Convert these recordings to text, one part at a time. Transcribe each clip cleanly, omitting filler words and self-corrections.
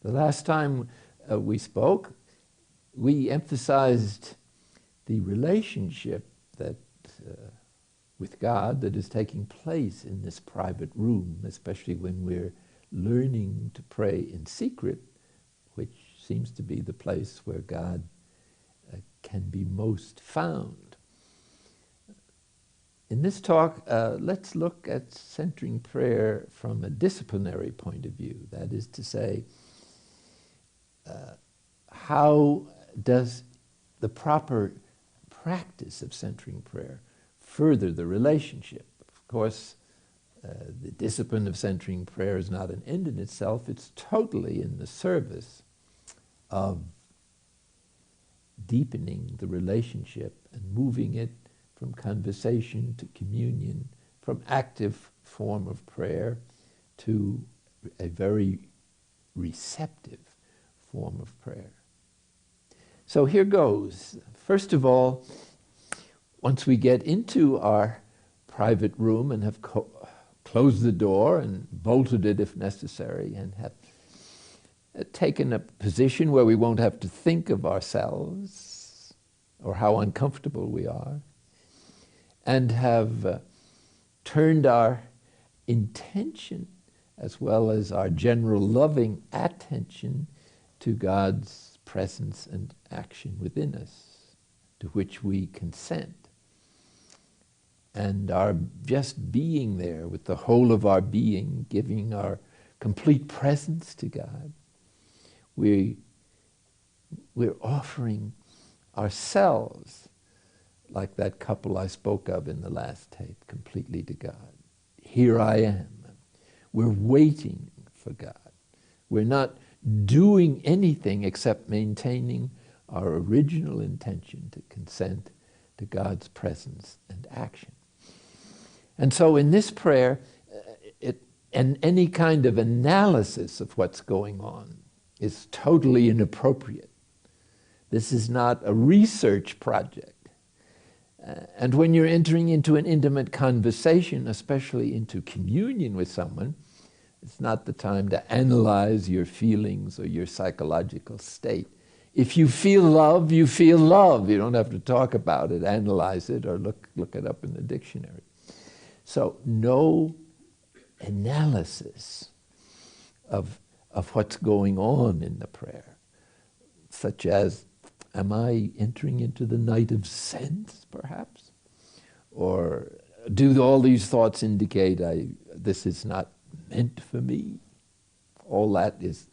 The last time we spoke, we emphasized the relationship that with God that is taking place in this private room, especially when we're learning to pray in secret, which seems to be the place where God can be most found. In this talk, let's look at centering prayer from a disciplinary point of view. That is to say, how does the proper practice of centering prayer further the relationship? Of course, the discipline of centering prayer is not an end in itself. It's totally in the service of deepening the relationship and moving it from conversation to communion, from active form of prayer to a very receptive form of prayer. So here goes. First of all, once we get into our private room and have closed the door and bolted it if necessary, and have taken a position where we won't have to think of ourselves or how uncomfortable we are, and have turned our intention as well as our general loving attention to God's presence and action within us, to which we consent, and are just being there with the whole of our being, giving our complete presence to God. We're offering ourselves, like that couple I spoke of in the last tape, completely to God. Here I am. We're waiting for God. We're not doing anything except maintaining our original intention to consent to God's presence and action. And so in this prayer, and any kind of analysis of what's going on is totally inappropriate. This is not a research project. And when you're entering into an intimate conversation, especially into communion with someone, it's not the time to analyze your feelings or your psychological state. If you feel love, you feel love. You don't have to talk about it, analyze it, or look it up in the dictionary. So no analysis of what's going on in the prayer, such as, am I entering into the night of sense, perhaps? Or do all these thoughts indicate this is not meant for me? All that is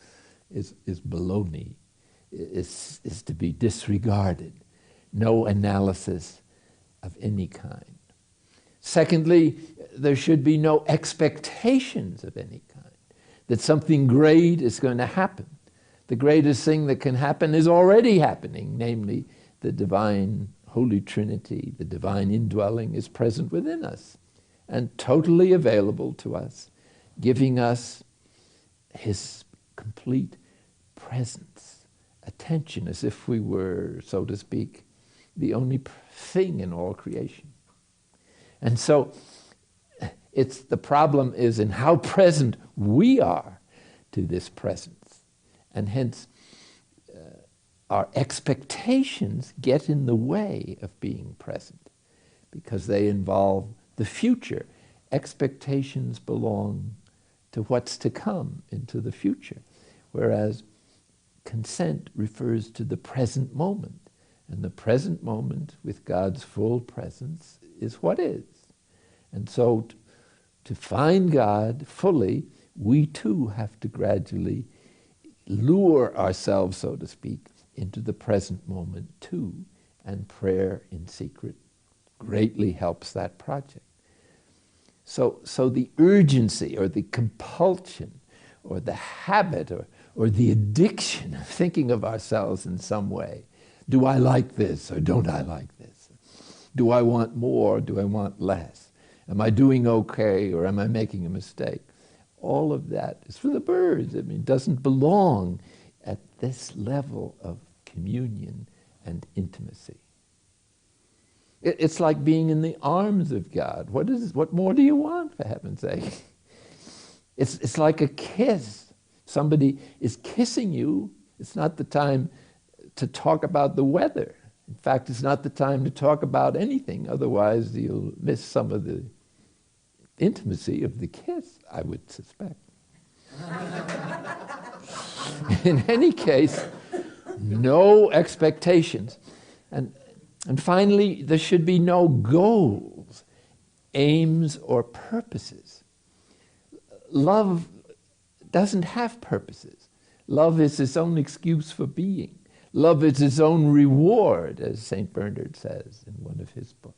baloney, is to be disregarded. No analysis of any kind. Secondly, there should be no expectations of any kind, that something great is going to happen. The greatest thing that can happen is already happening, namely the divine Holy Trinity, the divine indwelling is present within us and totally available to us, giving us his complete presence, attention, as if we were, so to speak, the only thing in all creation. And so the problem is in how present we are to this presence. And hence, our expectations get in the way of being present because they involve the future. Expectations belong to what's to come, into the future, whereas consent refers to the present moment. And the present moment with God's full presence is what is. And so to find God fully, we too have to gradually lure ourselves, so to speak, into the present moment too. And prayer in secret greatly helps that project. So the urgency or the compulsion or the habit or the addiction of thinking of ourselves in some way, do I like this or don't I like this? Do I want more or do I want less? Am I doing okay or am I making a mistake? All of that is for the birds. I mean, it doesn't belong at this level of communion and intimacy. It's like being in the arms of God. What more do you want, for heaven's sake? It's like a kiss. somebody is kissing you, it's not the time to talk about the weather. In fact, it's not the time to talk about anything, otherwise you'll miss some of the intimacy of the kiss, I would suspect. In any case, no expectations. And finally, there should be no goals, aims, or purposes. Love doesn't have purposes. Love is its own excuse for being. Love is its own reward, as St. Bernard says in one of his books.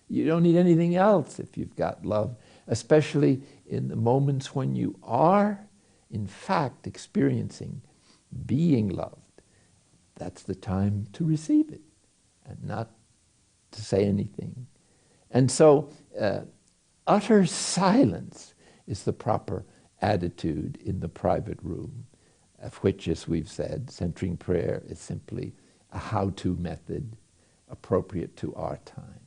You don't need anything else if you've got love, especially in the moments when you are, in fact, experiencing being loved. That's the time to receive it and not to say anything. And so utter silence is the proper attitude in the private room, of which, as we've said, centering prayer is simply a how-to method appropriate to our time.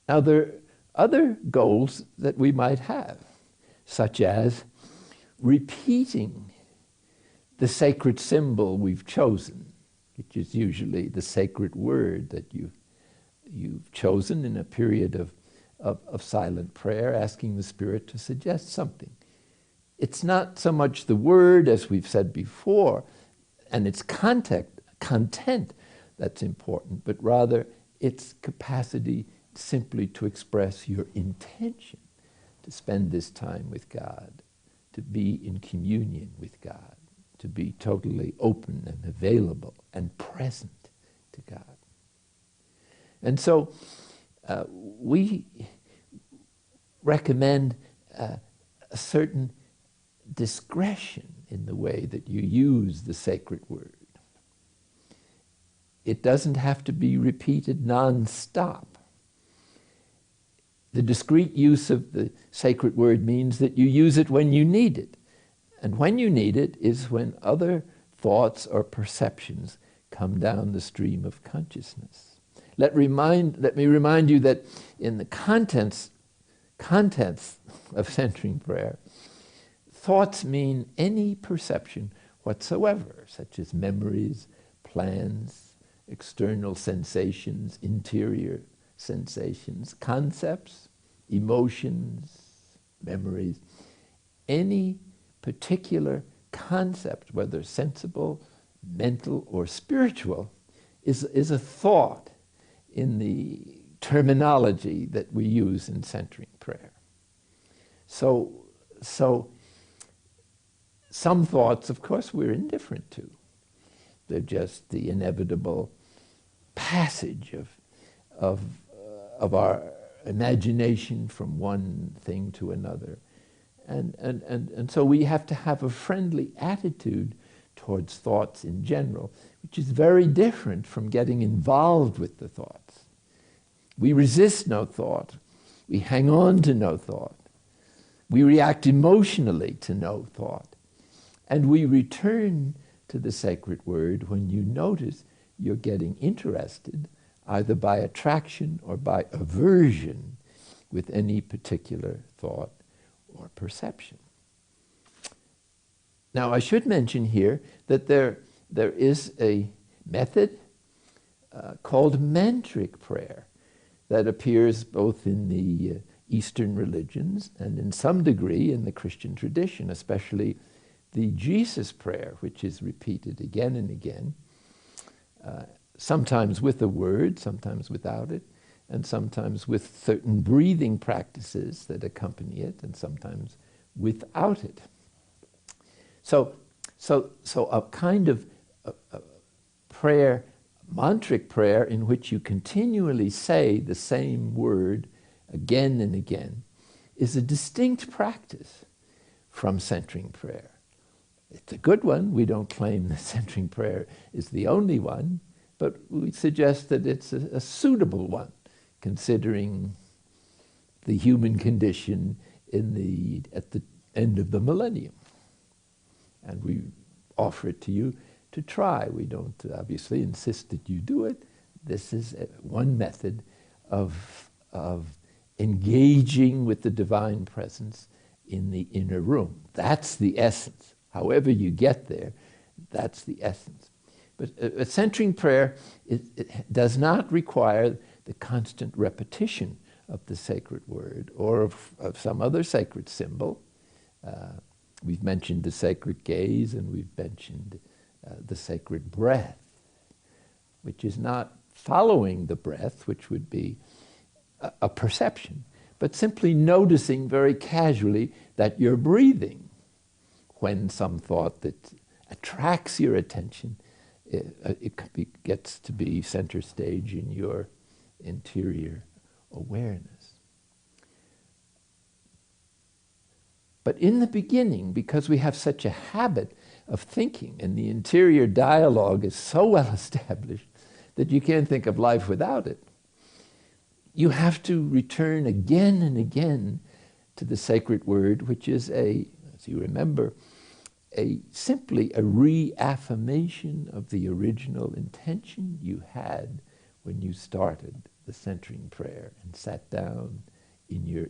Now, there are other goals that we might have, such as repeating the sacred symbol we've chosen, which is usually the sacred word that you've chosen in a period of silent prayer, asking the Spirit to suggest something. It's not so much the word, as we've said before, and its content that's important, but rather its capacity simply to express your intention to spend this time with God, to be in communion with God, to be totally open and available and present to God. And so we recommend a certain discretion in the way that you use the sacred word. It doesn't have to be repeated non-stop. The discreet use of the sacred word means that you use it when you need it. And when you need it is when other thoughts or perceptions come down the stream of consciousness. Let me remind you that in the contents of centering prayer, thoughts mean any perception whatsoever, such as memories, plans, external sensations, interior sensations, concepts, emotions, memories. Any particular concept, whether sensible, mental, or spiritual, is a thought in the terminology that we use in centering prayer. So some thoughts, of course, we're indifferent to. They're just the inevitable passage of our imagination from one thing to another. And so we have to have a friendly attitude towards thoughts in general, which is very different from getting involved with the thoughts. We resist no thought. We hang on to no thought. We react emotionally to no thought. And we return to the sacred word when you notice you're getting interested, either by attraction or by aversion, with any particular thought or perception. Now, I should mention here that there is a method called mantric prayer that appears both in the Eastern religions and in some degree in the Christian tradition, especially the Jesus prayer, which is repeated again and again, sometimes with a word, sometimes without it, and sometimes with certain breathing practices that accompany it, and sometimes without it. So a kind of prayer, mantric prayer, in which you continually say the same word again and again, is a distinct practice from centering prayer. It's a good one. We don't claim that centering prayer is the only one, but we suggest that it's a suitable one, considering the human condition at the end of the millennium. And we offer it to you to try. We don't obviously insist that you do it. This is one method of engaging with the divine presence in the inner room. That's the essence. However you get there, that's the essence. But a centering prayer, it does not require the constant repetition of the sacred word or of some other sacred symbol. We've mentioned the sacred gaze, and we've mentioned the sacred breath, which is not following the breath, which would be a perception, but simply noticing very casually that you're breathing. When some thought that attracts your attention, it gets to be center stage in your interior awareness. But in the beginning, because we have such a habit of thinking, and the interior dialogue is so well established that you can't think of life without it, you have to return again and again to the sacred word, which is as you remember, simply a reaffirmation of the original intention you had when you started the centering prayer and sat down in your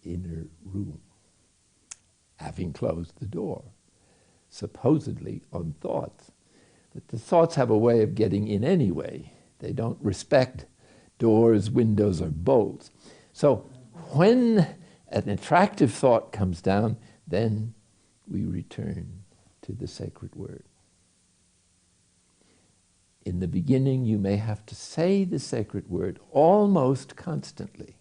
inner room, having closed the door, supposedly on thoughts. But the thoughts have a way of getting in anyway. They don't respect doors, windows, or bolts. So when an attractive thought comes down, then we return to the sacred word. In the beginning, you may have to say the sacred word almost constantly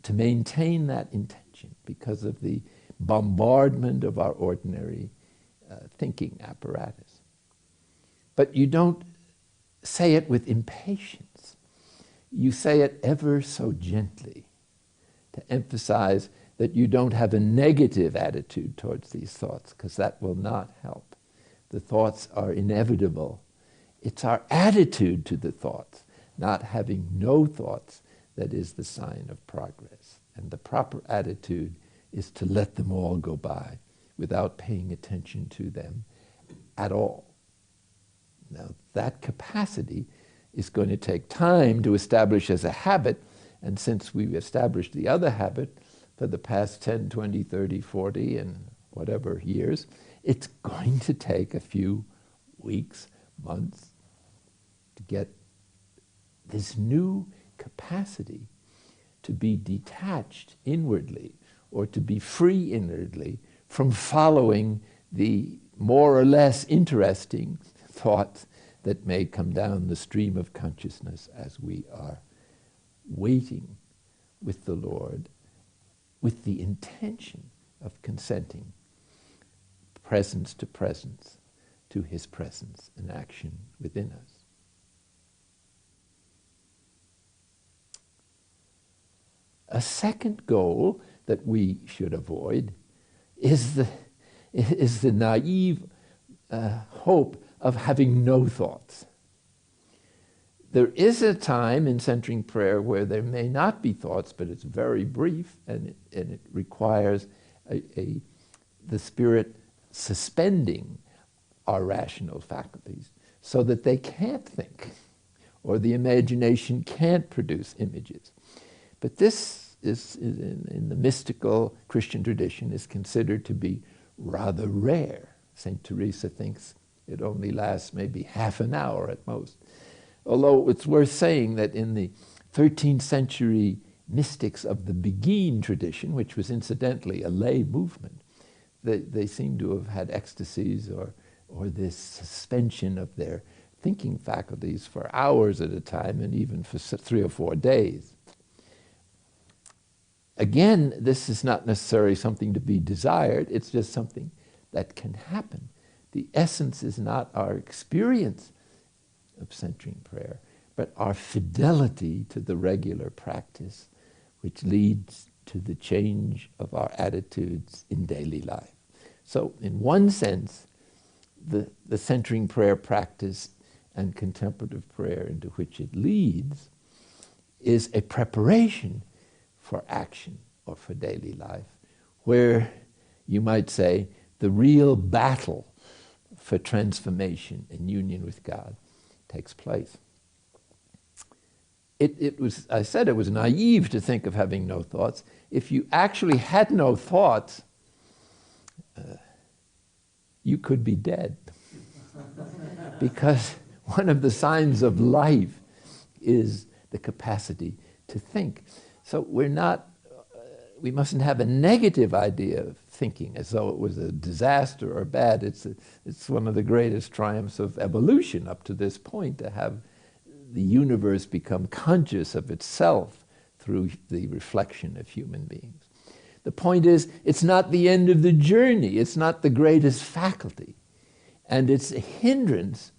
to maintain that intention because of the bombardment of our ordinary thinking apparatus. But you don't say it with impatience. You say it ever so gently to emphasize that you don't have a negative attitude towards these thoughts, because that will not help. The thoughts are inevitable. It's our attitude to the thoughts, not having no thoughts, that is the sign of progress. And the proper attitude is to let them all go by without paying attention to them at all. Now, that capacity is going to take time to establish as a habit, and since we've established the other habit for the past 10, 20, 30, 40, and whatever years, it's going to take a few weeks, months, to get this new capacity to be detached inwardly or to be free inwardly from following the more or less interesting thoughts that may come down the stream of consciousness as we are waiting with the Lord with the intention of consenting presence to his presence and action within us. A second goal that we should avoid is the naive hope of having no thoughts. There is a time in centering prayer where there may not be thoughts, but it's very brief, and it requires the Spirit suspending our rational faculties so that they can't think, or the imagination can't produce images. But this is in the mystical Christian tradition is considered to be rather rare. St. Teresa thinks it only lasts maybe half an hour at most. Although it's worth saying that in the 13th century mystics of the Beguine tradition, which was incidentally a lay movement, they seem to have had ecstasies or this suspension of their thinking faculties for hours at a time, and even for 3 or 4 days. Again, this is not necessarily something to be desired, it's just something that can happen. The essence is not our experience of centering prayer, but our fidelity to the regular practice, which leads to the change of our attitudes in daily life. So in one sense, the centering prayer practice and contemplative prayer into which it leads is a preparation for action or for daily life, where you might say the real battle for transformation and union with God takes place. I said it was naive to think of having no thoughts. If you actually had no thoughts, you could be dead. Because one of the signs of life is the capacity to think. So we mustn't have a negative idea of thinking as though it was a disaster or bad. It's one of the greatest triumphs of evolution up to this point, to have the universe become conscious of itself through the reflection of human beings. The point is, it's not the end of the journey. It's not the greatest faculty. And it's a hindrance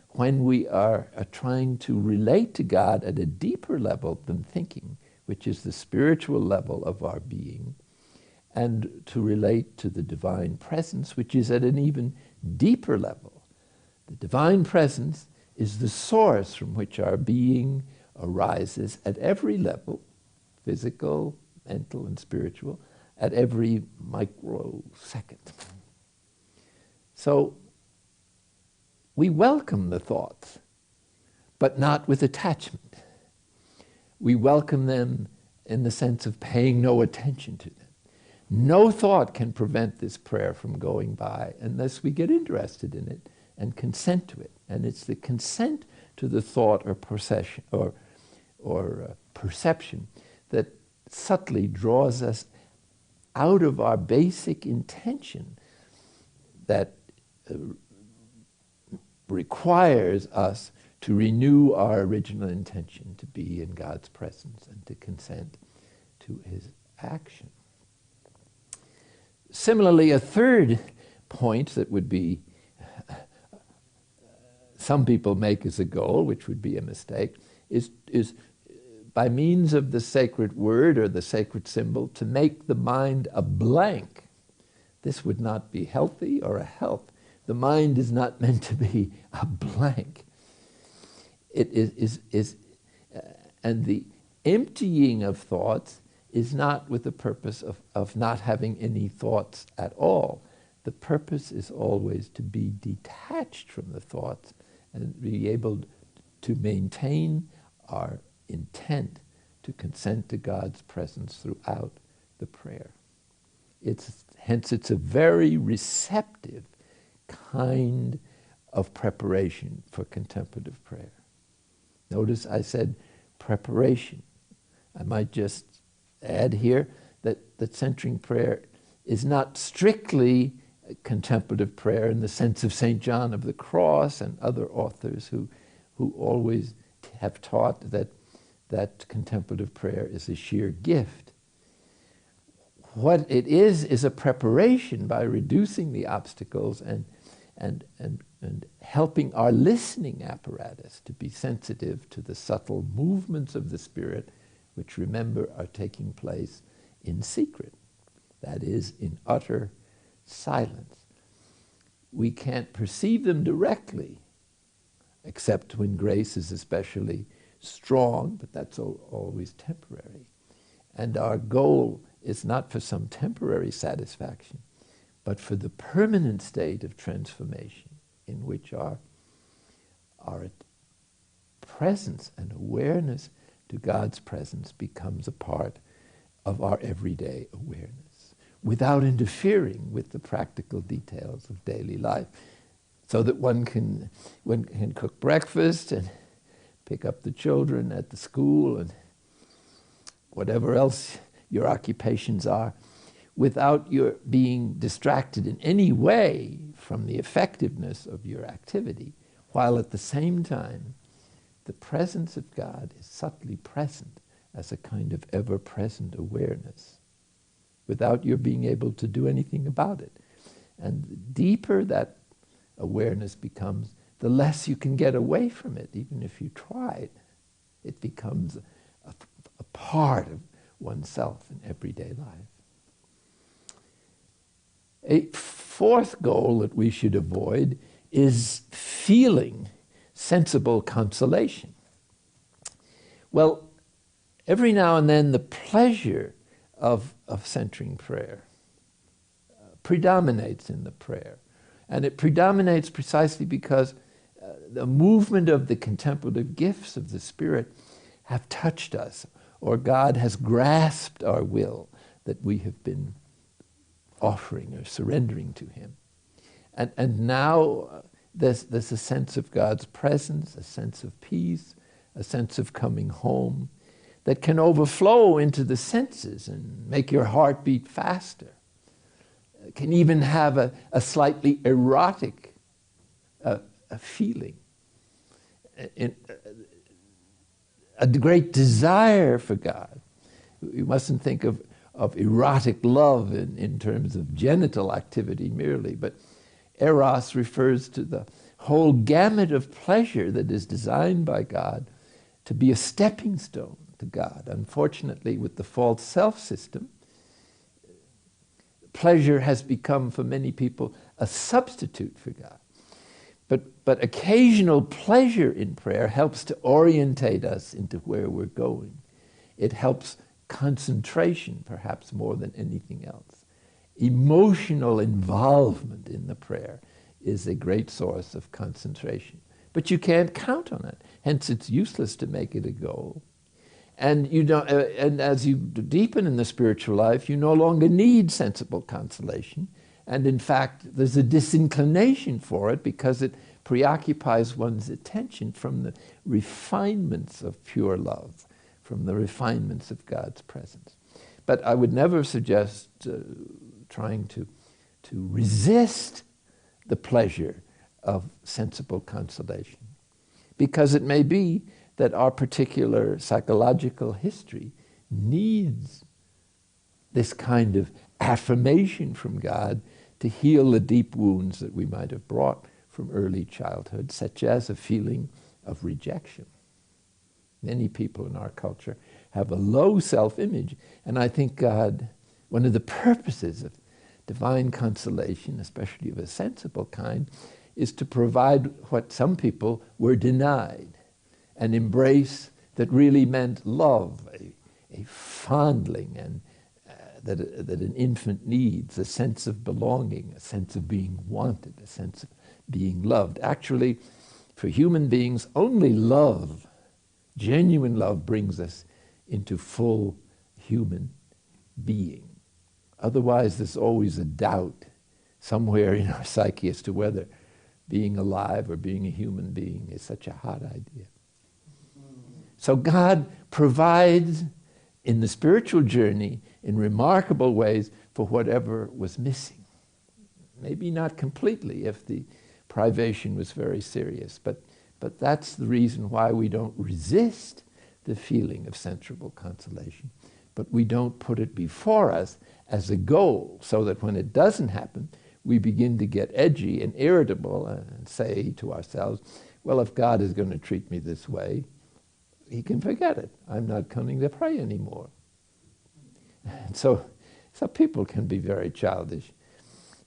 when we are trying to relate to God at a deeper level than thinking, which is the spiritual level of our being, and to relate to the divine presence, which is at an even deeper level. The divine presence is the source from which our being arises at every level, physical, mental, and spiritual, at every microsecond. So we welcome the thoughts, but not with attachment. We welcome them in the sense of paying no attention to them. No thought can prevent this prayer from going by unless we get interested in it and consent to it. And it's the consent to the thought or perception that subtly draws us out of our basic intention that requires us to renew our original intention to be in God's presence and to consent to his action. Similarly, a third point that would be some people make as a goal, which would be a mistake, is by means of the sacred word or the sacred symbol to make the mind a blank. This would not be healthy or a health. The mind is not meant to be a blank. It is and the emptying of thoughts is not with the purpose of not having any thoughts at all. The purpose is always to be detached from the thoughts and be able to maintain our intent to consent to God's presence throughout the prayer. Hence it's a very receptive kind of preparation for contemplative prayer. Notice I said preparation. I might just add here that centering prayer is not strictly contemplative prayer in the sense of St. John of the Cross and other authors who always have taught that contemplative prayer is a sheer gift. What it is a preparation by reducing the obstacles and helping our listening apparatus to be sensitive to the subtle movements of the Spirit, which, remember, are taking place in secret, that is, in utter silence. We can't perceive them directly, except when grace is especially strong, but that's always temporary. And our goal is not for some temporary satisfaction, but for the permanent state of transformation in which our presence and awareness to God's presence becomes a part of our everyday awareness, without interfering with the practical details of daily life, so that one can cook breakfast and pick up the children at the school and whatever else your occupations are, without your being distracted in any way from the effectiveness of your activity, while at the same time the presence of God is subtly present as a kind of ever-present awareness, without your being able to do anything about it. And the deeper that awareness becomes, the less you can get away from it, even if you tried. It becomes a part of oneself in everyday life. A fourth goal that we should avoid is feeling sensible consolation. Well, every now and then the pleasure of centering prayer predominates in the prayer. And it predominates precisely because the movement of the contemplative gifts of the Spirit have touched us, or God has grasped our will that we have been offering or surrendering to him. And now there's a sense of God's presence, a sense of peace, a sense of coming home that can overflow into the senses and make your heart beat faster. It can even have a slightly erotic a feeling, a great desire for God. You mustn't think of erotic love in terms of genital activity merely, but eros refers to the whole gamut of pleasure that is designed by God to be a stepping stone to God. Unfortunately, with the false self system, pleasure has become for many people a substitute for God. But occasional pleasure in prayer helps to orientate us into where we're going. It helps concentration, perhaps more than anything else. Emotional involvement in the prayer is a great source of concentration. But you can't count on it. Hence, it's useless to make it a goal. And and as you deepen in the spiritual life, you no longer need sensible consolation. And in fact, there's a disinclination for it because it preoccupies one's attention from the refinements of pure love, from the refinements of God's presence. But I would never suggest trying to resist the pleasure of sensible consolation, because it may be that our particular psychological history needs this kind of affirmation from God to heal the deep wounds that we might have brought from early childhood, such as a feeling of rejection. Many people in our culture have a low self-image, and I think God, one of the purposes of divine consolation, especially of a sensible kind, is to provide what some people were denied, an embrace that really meant love, a fondling and that an infant needs, a sense of belonging, a sense of being wanted, a sense of being loved. Actually, for human beings, only love, genuine love, brings us into full human being. Otherwise, there's always a doubt somewhere in our psyche as to whether being alive or being a human being is such a hot idea. So God provides in the spiritual journey in remarkable ways for whatever was missing. Maybe not completely if the privation was very serious, but that's the reason why we don't resist the feeling of sensible consolation, but we don't put it before us as a goal, so that when it doesn't happen, we begin to get edgy and irritable and say to ourselves, well, if God is going to treat me this way, he can forget it. I'm not coming to pray anymore. And so people can be very childish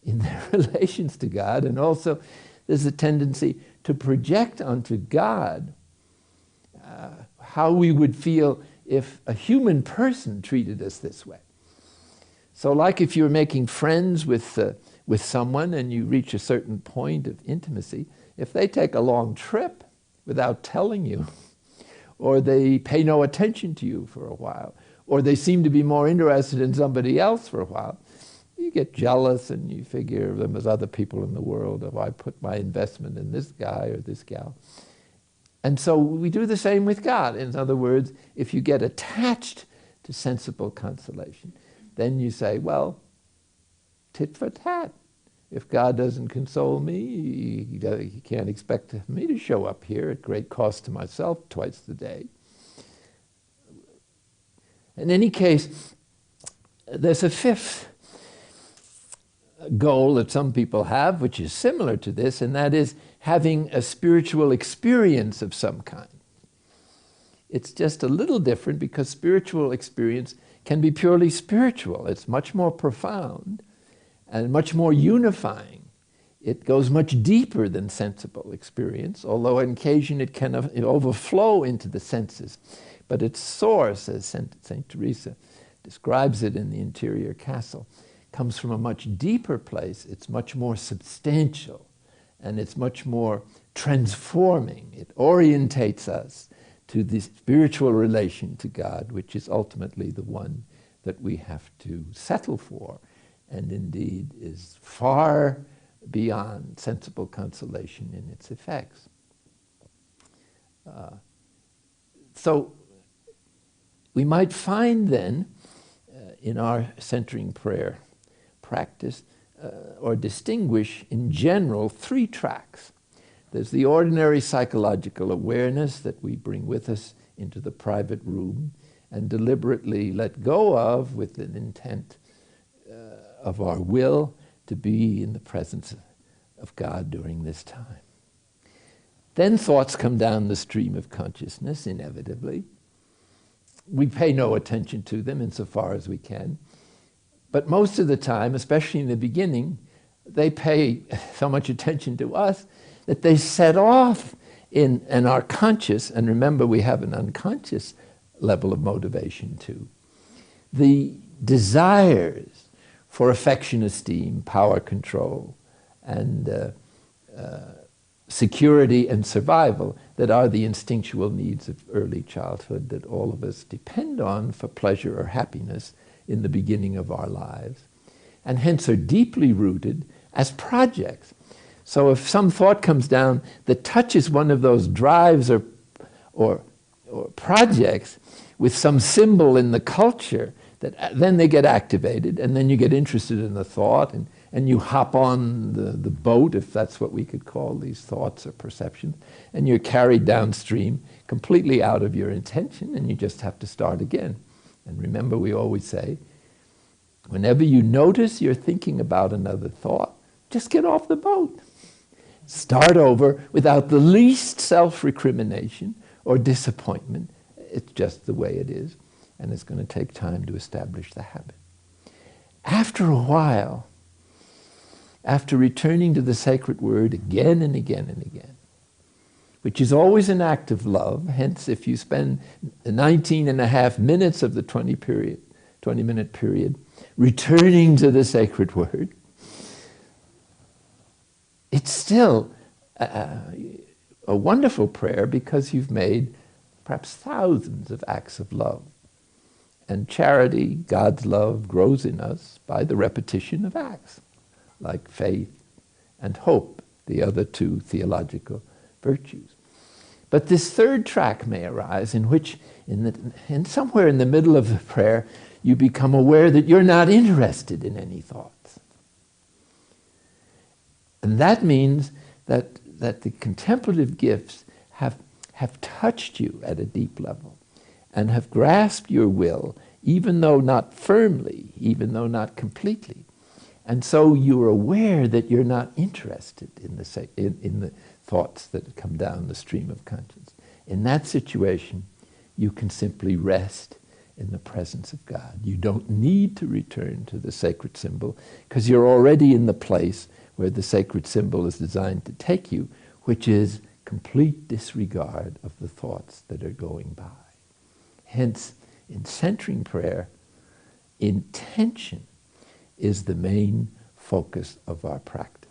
in their relations to God, and also there's a tendency to project onto God how we would feel if a human person treated us this way. So like if you're making friends with someone and you reach a certain point of intimacy, if they take a long trip without telling you, or they pay no attention to you for a while, or they seem to be more interested in somebody else for a while, you get jealous and you figure them as other people in the world. Oh, I put my investment in this guy or this gal. And so we do the same with God. In other words, if you get attached to sensible consolation, then you say, well, tit for tat. If God doesn't console me, he can't expect me to show up here at great cost to myself twice a day. In any case, there's a fifth goal that some people have, which is similar to this, and that is having a spiritual experience of some kind. It's just a little different because spiritual experience can be purely spiritual. It's much more profound and much more unifying. It goes much deeper than sensible experience, although on occasion it can overflow into the senses. But its source, as St. Teresa describes it in the Interior Castle, comes from a much deeper place. It's much more substantial and it's much more transforming. It orientates us to the spiritual relation to God, which is ultimately the one that we have to settle for, and indeed is far beyond sensible consolation in its effects. So we might find then in our centering prayer practice or distinguish in general 3 tracks. There's the ordinary psychological awareness that we bring with us into the private room and deliberately let go of with an intent of our will to be in the presence of God during this time. Then thoughts come down the stream of consciousness, inevitably. We pay no attention to them insofar as we can. But most of the time, especially in the beginning, they pay so much attention to us that they set off in our conscious, and remember we have an unconscious level of motivation too, the desires for affection, esteem, power, control, and security and survival that are the instinctual needs of early childhood that all of us depend on for pleasure or happiness in the beginning of our lives, and hence are deeply rooted as projects. So if some thought comes down that touches one of those drives or projects with some symbol in the culture, that then they get activated, and then you get interested in the thought, and you hop on the boat, if that's what we could call these thoughts or perceptions, and you're carried downstream completely out of your intention, and you just have to start again. And remember, we always say, whenever you notice you're thinking about another thought, just get off the boat. Start over without the least self-recrimination or disappointment. It's just the way it is, and it's going to take time to establish the habit. After a while, after returning to the sacred word again and again and again, which is always an act of love, hence if you spend 19 and a half minutes of the 20-minute period returning to the sacred word, it's still a wonderful prayer because you've made perhaps thousands of acts of love. And charity, God's love, grows in us by the repetition of acts, like faith and hope, the other 2 theological virtues. But this 3rd track may arise in which, in somewhere in the middle of the prayer, you become aware that you're not interested in any thoughts. And that means that the contemplative gifts have touched you at a deep level and have grasped your will, even though not firmly, even though not completely. And so you're aware that you're not interested in the thoughts that come down the stream of conscience. In that situation, you can simply rest in the presence of God. You don't need to return to the sacred symbol because you're already in the place where the sacred symbol is designed to take you, which is complete disregard of the thoughts that are going by. Hence, in centering prayer, intention is the main focus of our practice.